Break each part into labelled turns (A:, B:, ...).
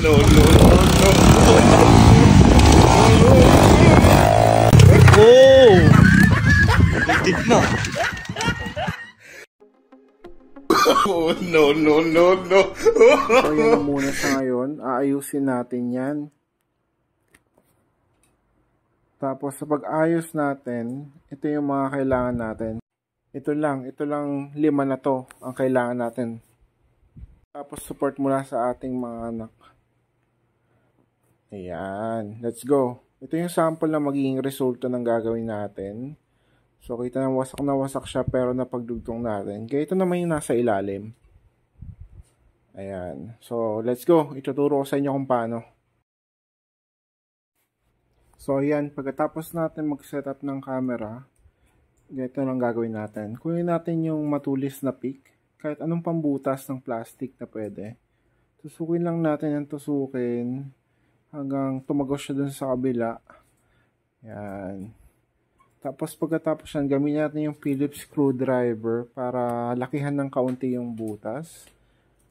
A: Oh! Did na. Oh, no.
B: So, yan na muna sa ngayon. Aayusin natin yan. Tapos, sa pag-ayos natin, ito yung mga kailangan natin. Ito lang 5 na to ang kailangan natin. Tapos, support mula sa ating mga anak. Ayan. Let's go. Ito yung sample na magiging resulta ng gagawin natin. So, kita na wasak siya pero napagdugtong natin. Kaya ito naman yung nasa ilalim. Ayan. So, let's go. Ituturo ko sa inyo kung paano. So, ayan. Pagkatapos natin mag-setup ng camera, ganito lang gagawin natin. Kunin natin yung matulis na pick. Kahit anong pambutas ng plastic na pwede. Tusukin lang natin ang tusukin hanggang tumagos siya dun sa kabila. Ayan. Tapos pagkatapos yan, gamitin natin yung Phillips screwdriver para lakihan ng kaunti yung butas.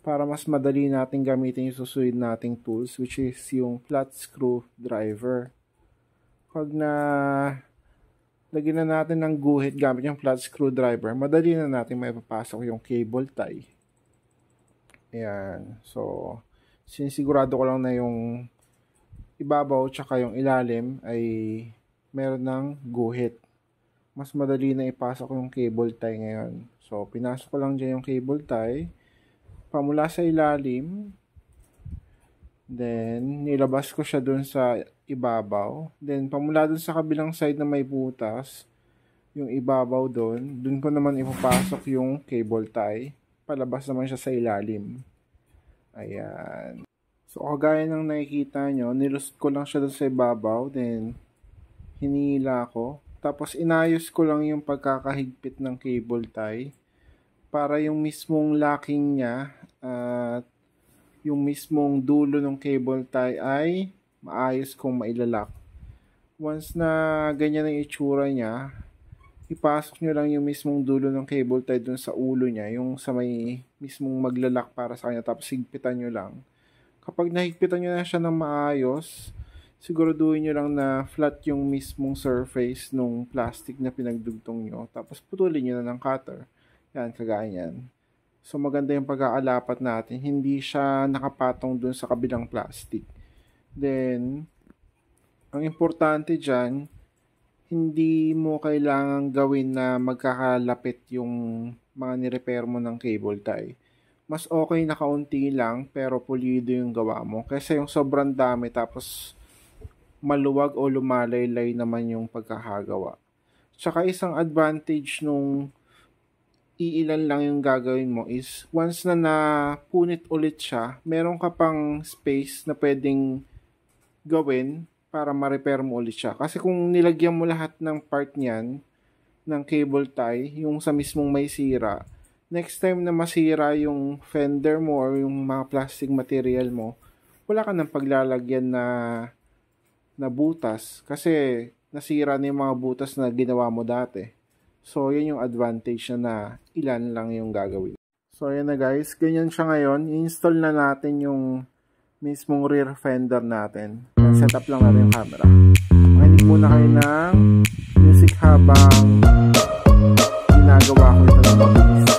B: Para mas madali natin gamitin yung susunod nating tools, which is yung flat screwdriver. Pag lagyan na natin ng guhit gamit yung flat screwdriver, madali na natin may papasok yung cable tie. Ayan. So, sinisigurado ko lang na yung ibabaw tsaka yung ilalim ay meron ng guhit. Mas madali na ipasok yung cable tie ngayon. So, pinasok ko lang dyan yung cable tie. Pamula sa ilalim. Then, nilabas ko siya dun sa ibabaw. Then, pamula dun sa kabilang side na may butas, yung ibabaw dun ko naman ipapasok yung cable tie. Palabas naman siya sa ilalim. Ayan. So, kagaya ng nakikita nyo, nilust ko lang siya dun sa ibabaw. Then, hinila ko. Tapos, inayos ko lang yung pagkakahigpit ng cable tie para yung mismong locking niya at yung mismong dulo ng cable tie ay maayos kong mailalak. Once na ganyan ang itsura niya, ipasok nyo lang yung mismong dulo ng cable tie dun sa ulo niya, yung sa may mismong maglalak para sa kanya, tapos higpitan nyo lang. Kapag nahigpitan nyo na siya ng maayos, siguraduhin nyo lang na flat yung mismong surface nung plastic na pinagdugtong nyo. Tapos putulin nyo na ng cutter. Yan, kagaya yan. So maganda yung pag-aalapat natin. Hindi siya nakapatong dun sa kabilang plastic. Then, ang importante dyan, hindi mo kailangang gawin na magkakalapit yung mga nirepair mo ng cable tie. Mas okay na kaunti lang pero pulido yung gawa mo. Kasi yung sobrang dami tapos maluwag o lumalaylay naman yung pagkakagawa. Tsaka isang advantage nung iilan lang yung gagawin mo is once na napunit ulit siya, meron ka pang space na pwedeng gawin para ma-repair mo ulit siya. Kasi kung nilagyan mo lahat ng part niyan ng cable tie, yung sa mismong may sira, next time na masira yung fender mo or yung mga plastic material mo, wala ka ng paglalagyan na butas kasi nasira na yung mga butas na ginawa mo dati. So, yan yung advantage na ilan lang yung gagawin. So, yan na guys. Ganyan siya ngayon. I-install na natin yung mismong rear fender natin. Set up lang natin yung camera. Makinig muna kayo ng music habang ginagawa ko ito ng mabilis.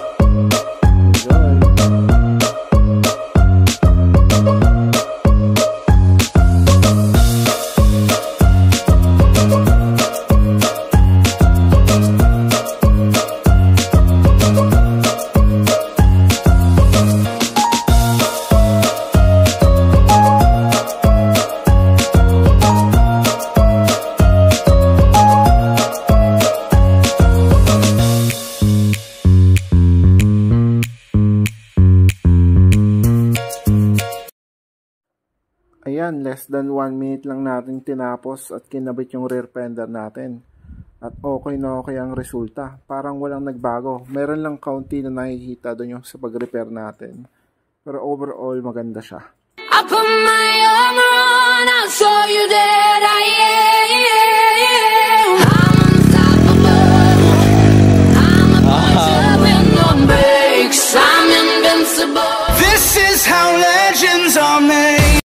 B: Ayan, less than 1 minute lang natin tinapos at kinabit yung rear fender natin. At okay na okay ang resulta. Parang walang nagbago. Meron lang kaunti na nakikita doon yung sa pag-repair natin. Pero overall, maganda siya. I put my arm around, I saw you there, I'm unstoppable. I'm a puncher with no brakes. I'm invincible. This is how legends are made.